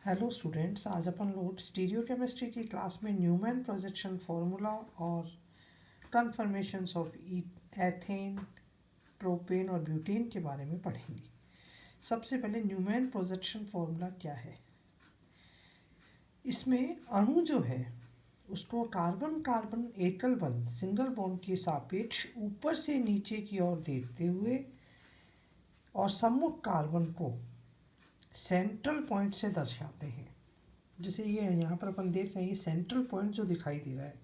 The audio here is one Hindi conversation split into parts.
हेलो स्टूडेंट्स, आज अपन लोग स्टीरियोकेमिस्ट्री की क्लास में न्यूमैन प्रोजेक्शन फार्मूला और कन्फर्मेशंस ऑफ एथेन, प्रोपेन और ब्यूटेन के बारे में पढ़ेंगे। सबसे पहले न्यूमैन प्रोजेक्शन फार्मूला क्या है। इसमें अणु जो है उसको कार्बन कार्बन एकल बंध सिंगल बॉन्ड के सापेक्ष ऊपर से नीचे की ओर देखते हुए और सम्मुख कार्बन को सेंट्रल पॉइंट से दर्शाते हैं। जैसे ये यहाँ पर अपन देख रहे हैं, ये सेंट्रल पॉइंट जो दिखाई दे रहा है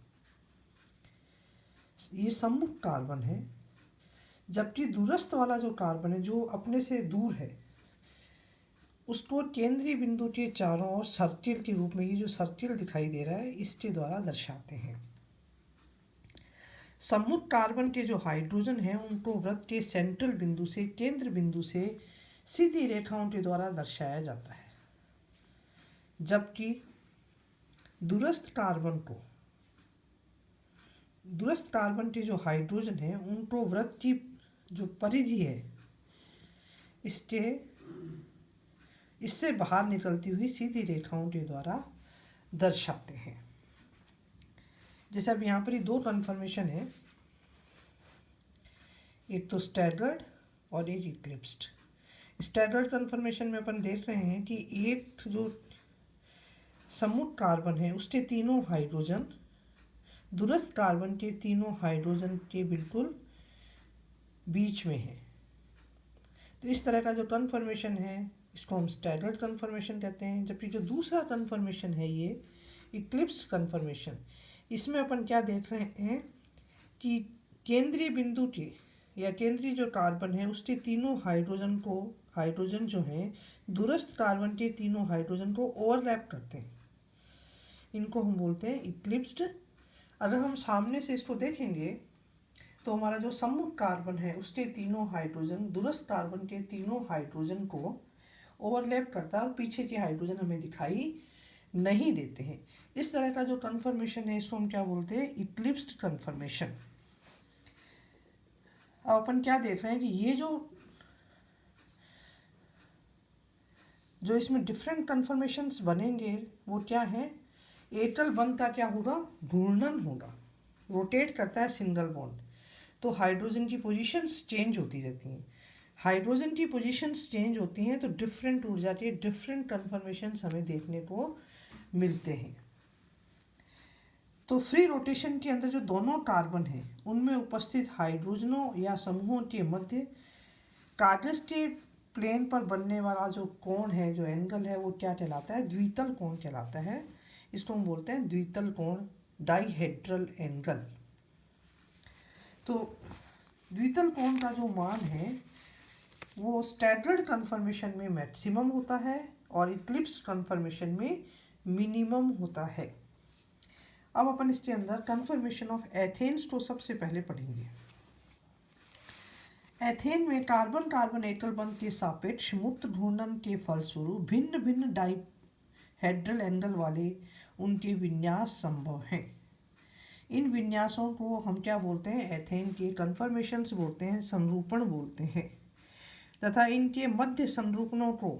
ये सम्मुख कार्बन है, जबकि दूरस्थ वाला जो कार्बन है जो अपने से दूर है उसको केंद्रीय बिंदु के चारों ओर सर्किल के रूप में, ये जो सर्किल दिखाई दे रहा है इसके द्वारा दर्शाते हैं। सम्मुख कार्बन के जो हाइड्रोजन है उनको वृत्त के सेंट्रल बिंदु से, केंद्र बिंदु से सीधी रेखाओं के द्वारा दर्शाया जाता है, जबकि दूरस्थ कार्बन के जो हाइड्रोजन है उनको वृत्त की जो परिधि है इससे बाहर निकलती हुई सीधी रेखाओं के द्वारा दर्शाते हैं। जैसे अब यहाँ पर ये दो कन्फर्मेशन है, एक तो स्टैगर्ड और एक इक्लिप्स्ड। स्टैगर्ड कन्फर्मेशन में अपन देख रहे हैं कि एक जो सम्मुख कार्बन है उसके तीनों हाइड्रोजन दूरस्थ कार्बन के तीनों हाइड्रोजन के बिल्कुल बीच में है। तो इस तरह का जो कन्फर्मेशन है इसको हम स्टैगर्ड कन्फर्मेशन कहते हैं। जबकि जो दूसरा कन्फर्मेशन है ये इक्लिप्स्ड कन्फर्मेशन, इसमें अपन क्या देख रहे हैं कि केंद्रीय बिंदु के या केंद्रीय जो कार्बन है उसके तीनों हाइड्रोजन जो हैं दूरस्थ कार्बन के तीनों हाइड्रोजन को ओवरलैप करते हैं। इनको हम बोलते हैं इक्लिप्स्ड। अगर हम सामने से इसको देखेंगे तो हमारा जो सम्मुख कार्बन है उसके तीनों हाइड्रोजन दूरस्थ कार्बन के तीनों हाइड्रोजन को ओवरलैप करता है और पीछे के हाइड्रोजन हमें दिखाई नहीं देते हैं। इस तरह का जो कन्फर्मेशन है इसको हम क्या बोलते हैं, इक्लिप्स्ड कन्फर्मेशन। अब अपन क्या देख रहे हैं कि ये जो इसमें डिफरेंट कन्फर्मेशंस बनेंगे वो क्या है, एकल बंध का क्या होगा, घूर्णन होगा, रोटेट करता है सिंगल बॉन्ड, तो हाइड्रोजन की पोजीशंस चेंज होती रहती हैं। हाइड्रोजन की पोजीशंस चेंज होती हैं तो डिफरेंट ऊर्जा के डिफरेंट कन्फर्मेशंस हमें देखने को मिलते हैं। तो फ्री रोटेशन के अंदर जो दोनों कार्बन हैं उनमें उपस्थित हाइड्रोजनों या समूहों के मध्य कागज के प्लेन पर बनने वाला जो कोण है, जो एंगल है, वो क्या कहलाता है, द्वितल कोण कहलाता है। इसको हम बोलते हैं द्वितल कोण, डाइहेड्रल एंगल। तो द्वितल कोण का जो मान है वो स्टैगर्ड कन्फर्मेशन में मैक्सिमम होता है और इक्लिप्स कन्फर्मेशन में मिनिमम होता है। अब अपन इसके अंदर कन्फर्मेशन ऑफ एथेन्स को सबसे पहले पढ़ेंगे। एथेन में कार्बन कार्बन एकल बंध के सापेक्ष मुक्त घूर्णन के फलस्वरूप भिन्न भिन्न डाइहेड्रल एंगल वाले उनके विन्यास संभव हैं। इन विन्यासों को हम क्या बोलते हैं, एथेन के कन्फर्मेशंस बोलते हैं, संरूपण बोलते हैं। तथा इनके मध्य संरूपणों को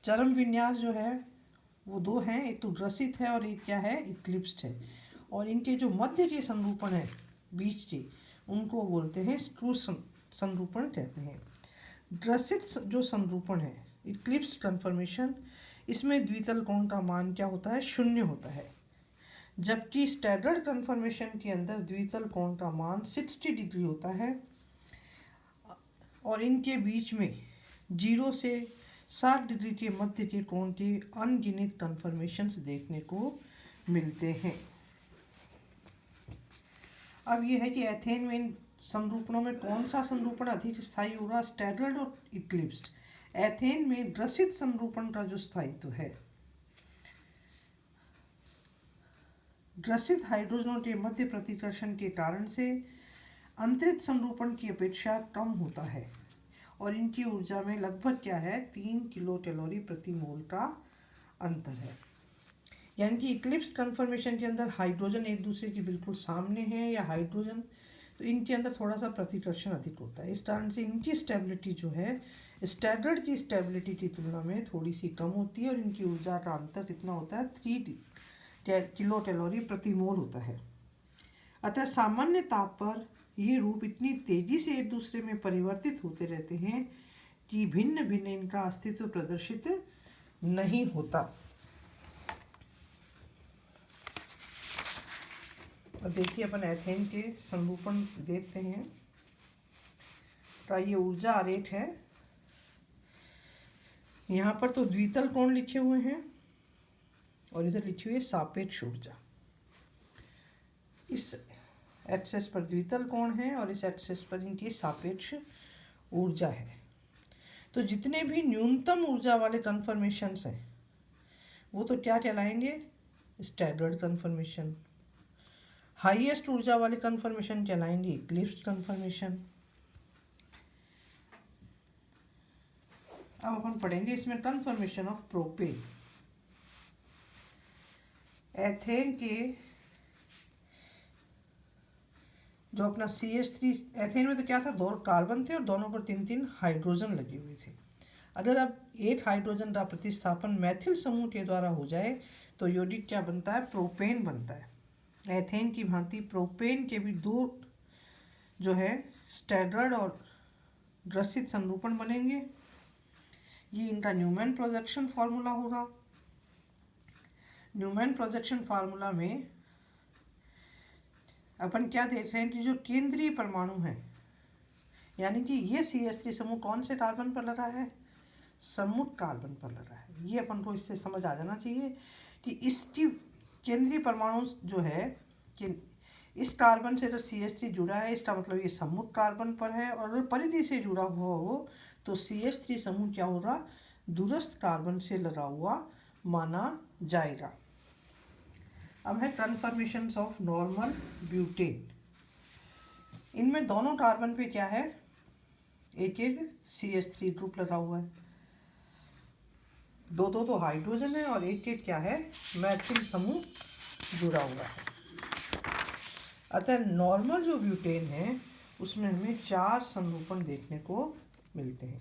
चरम विन्यास जो है वो दो हैं, एक तो ग्रसित है और एक क्या है, इक्लिप्स्ड है। और इनके जो मध्य के संरूपण है बीच के, उनको बोलते हैं स्क्रू संरूपण कहते हैं। ग्रसित जो संरूपण है, इक्लिप्स्ड कन्फर्मेशन, इसमें द्वितल कोण का मान क्या होता है, 0 होता है। जबकि स्टैगर्ड कन्फर्मेशन के अंदर द्वितल कोण का मान 60 डिग्री होता है और इनके बीच में 0 से 60 डिग्री के मध्य के कोण के अनगिनत कन्फर्मेशंस देखने को मिलते हैं। अब यह है कि एथेन में इन संरूपणों में कौन सा संरूपण अधिक स्थायी होगा, स्टैगर्ड और इक्लिप्स्ड। एथेन में ग्रसित संरूपण का जो स्थायित्व है, ग्रसित हाइड्रोजनों के मध्य प्रतिकर्षण के कारण से अंतरित संरूपण की अपेक्षा कम होता है और इनकी ऊर्जा में लगभग क्या है, 3 किलो कैलोरी प्रति मोल का अंतर है। यानी कि इक्लिप्स्ड कन्फर्मेशन के अंदर हाइड्रोजन एक दूसरे के बिल्कुल सामने हैं या हाइड्रोजन, तो इनके अंदर थोड़ा सा प्रतिकर्षण अधिक होता है। इस कारण से इनकी स्टेबिलिटी जो है स्टैगर्ड की स्टेबिलिटी की तुलना में थोड़ी सी कम होती है और इनकी ऊर्जा का अंतर कितना होता है, 3 किलो कैलोरी प्रति मोल होता है। अतः सामान्य ताप पर ये रूप इतनी तेजी से एक दूसरे में परिवर्तित होते रहते हैं कि भिन्न भिन्न इनका अस्तित्व प्रदर्शित नहीं होता। और देखिए अपन एथेन के संरूपण देखते हैं। तो ये ऊर्जा आरेख है। यहाँ पर तो द्वितल कोण लिखे हुए हैं और इधर लिखी हुई है सापेक्ष ऊर्जा। इस एक्सेस पर द्वितल कोण है और इस एक्सेस पर इनकी सापेक्ष ऊर्जा है। तो जितने भी न्यूनतम ऊर्जा वाले कन्फर्मेशंस हैं वो तो क्या कहलाएंगे, स्टैगर्ड कन्फर्मेशन। हाईएस्ट ऊर्जा वाले कन्फर्मेशन कहलाएंगे इक्लिप्स्ड कन्फर्मेशन। अब अपन पढ़ेंगे इसमें कन्फर्मेशन ऑफ प्रोपेन। एथेन के जो अपना CH3, एथेन में तो क्या था, 2 कार्बन थे और दोनों पर 3-3 हाइड्रोजन लगे हुए थे। अगर अब 8 हाइड्रोजन का प्रतिस्थापन मैथिल समूह के द्वारा हो जाए तो यौगिक क्या बनता है, प्रोपेन बनता है। एथेन की भांति प्रोपेन के भी 2 जो है स्टैगर्ड और ग्रसित संरूपण बनेंगे। ये इनका न्यूमैन प्रोजेक्शन फार्मूला होगा। न्यूमैन प्रोजेक्शन फार्मूला में अपन क्या देख रहे हैं कि जो केंद्रीय परमाणु है, यानी कि ये CH3 समूह कौन से कार्बन पर लगा है, सम्मुख कार्बन पर लगा है। ये अपन को इससे समझ आ जाना चाहिए कि इसकी केंद्रीय परमाणु जो है कि इस कार्बन से अगर CH3 जुड़ा है, इसका मतलब ये सम्मुख कार्बन पर है। और अगर परिधि से जुड़ा हुआ हो तो CH3 समूह क्या होगा, दूरस्थ कार्बन से लगा हुआ माना जाएगा। अब है कन्फर्मेशंस ऑफ नॉर्मल ब्यूटेन। इनमें दोनों कार्बन पे क्या है, एक CH3 ग्रुप लगा हुआ है। 2-2 तो हाइड्रोजन है और एक क्या है, मैथिल समूह जुड़ा हुआ है। अतः नॉर्मल जो ब्यूटेन है उसमें हमें 4 संरूपण देखने को मिलते हैं।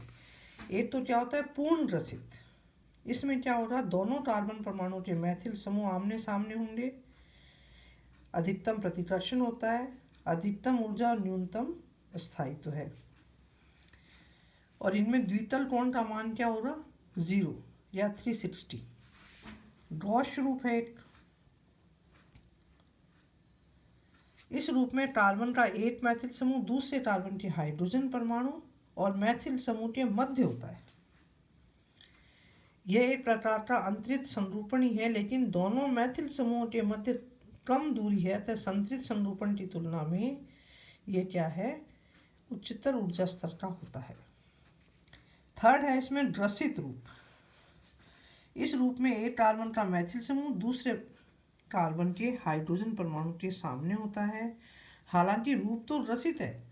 एक तो क्या होता है पूर्ण रसित। इसमें क्या होगा, दोनों कार्बन परमाणु के मैथिल समूह आमने सामने होंगे। अधिकतम प्रतिकर्षण होता है, अधिकतम ऊर्जा और न्यूनतम स्थायित्व है। और इनमें द्वितल कोण का मान क्या होगा, 0 या 360। गॉस रूप है एक। इस रूप में कार्बन का एक मैथिल समूह दूसरे कार्बन के हाइड्रोजन परमाणु और मैथिल समूह के मध्य होता है। यह एक प्रकार का अंतरित संरूपण ही है, लेकिन दोनों मैथिल समूहों के मध्य कम दूरी है। अतः संतरित संरूपण की तुलना में ये क्या है, उच्चतर ऊर्जा स्तर का होता है। थर्ड है इसमें ग्रसित रूप। इस रूप में एक कार्बन का मैथिल समूह दूसरे कार्बन के हाइड्रोजन परमाणु के सामने होता है। हालांकि रूप तो रसित है,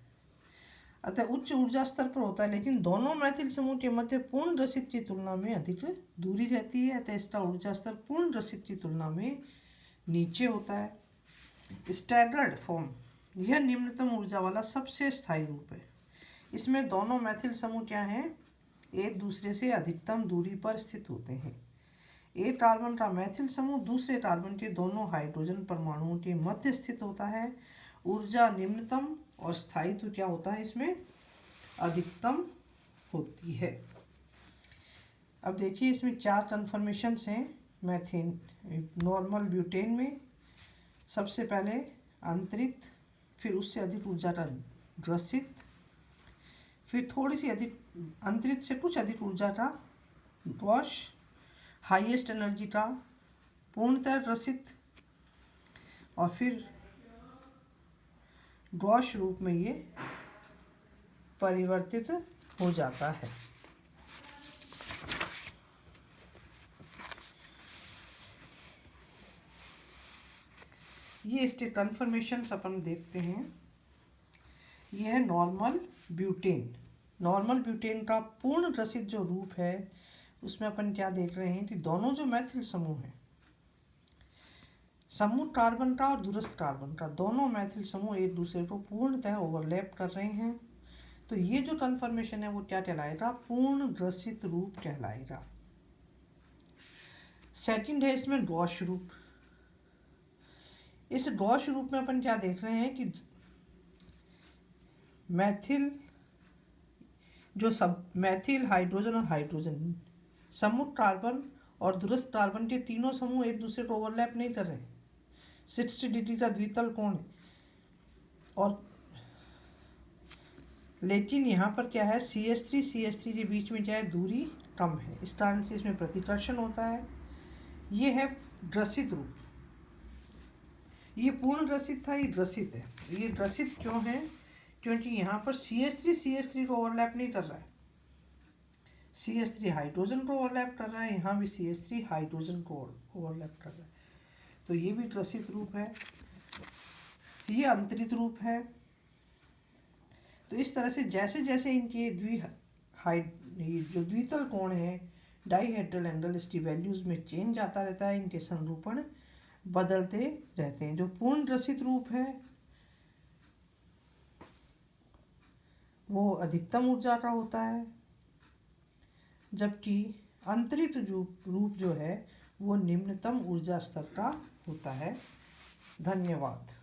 अतः उच्च ऊर्जा स्तर पर होता है, लेकिन दोनों मैथिल समूह के मध्य पूर्ण रसित की तुलना में अधिक दूरी रहती है। अतः इसका ऊर्जा स्तर पूर्ण रसित की तुलना में नीचे होता है। स्टैगर्ड फॉर्म, यह निम्नतम ऊर्जा वाला सबसे स्थायी रूप है। इसमें दोनों मैथिल समूह क्या हैं, एक दूसरे से अधिकतम दूरी पर स्थित होते हैं। एक कार्बन का मैथिल समूह दूसरे कार्बन के दोनों हाइड्रोजन परमाणुओं के मध्य स्थित होता है। ऊर्जा निम्नतम और स्थायित्व क्या होता है, इसमें अधिकतम होती है। अब देखिए इसमें 4 कन्फर्मेशंस हैं मैथेन नॉर्मल ब्यूटेन में। सबसे पहले अंतरित, फिर उससे अधिक ऊर्जा का ग्रसित, फिर थोड़ी सी अधिक अंतरित से कुछ अधिक ऊर्जा का गॉस, हाईएस्ट एनर्जी का पूर्णतः ग्रसित, और फिर गॉस रूप में ये परिवर्तित हो जाता है। ये इसके कन्फर्मेशंस अपन देखते हैं। यह है नॉर्मल ब्यूटेन। नॉर्मल ब्यूटेन का पूर्ण ग्रसित जो रूप है उसमें अपन क्या देख रहे हैं कि दोनों जो मैथिल समूह हैं, सम्मुख कार्बन का और दूरस्थ कार्बन का, दोनों मैथिल समूह एक दूसरे को पूर्णतः ओवरलैप कर रहे हैं। तो ये जो कन्फर्मेशन है वो क्या कहलाएगा? पूर्ण ग्रसित रूप कहलाएगा। सेकंड है इसमें गॉश रूप। इस गॉश रूप में अपन क्या देख रहे हैं कि मैथिल जो सब मैथिल हाइड्रोजन और हाइड्रोजन समूह कार्बन और दूरस्थ कार्बन के तीनों समूह एक दूसरे को ओवरलैप नहीं कर रहे। 60 डिग्री का द्वितल कोण है और लेकिन यहाँ पर क्या है, CH3 के बीच में क्या है, दूरी कम है, इस कारण से इसमें प्रतिकर्षण होता है। ये है ग्रसित रूप। ये पूर्ण ग्रसित था, ये ग्रसित है। ये ग्रसित क्यों है? क्योंकि यहाँ पर CH3 को ओवरलैप नहीं कर रहा है, CH3 हाइड्रोजन को ओवरलैप कर रहा है, यहाँ भी CH3 हाइड्रोजन को ओवरलैप कर रहा है, तो ये भी ग्रसित रूप है। ये अंतरित रूप है। तो इस तरह से जैसे जैसे इनके जो द्वितल कोण है, डाइहेड्रल एंगल, इसकी वैल्यूज में चेंज आता रहता है, इनके संरूपण बदलते रहते हैं। जो पूर्ण ग्रसित रूप है वो अधिकतम ऊर्जा का होता है, जबकि अंतरित रूप जो है वो निम्नतम ऊर्जा स्तर का होता है। धन्यवाद।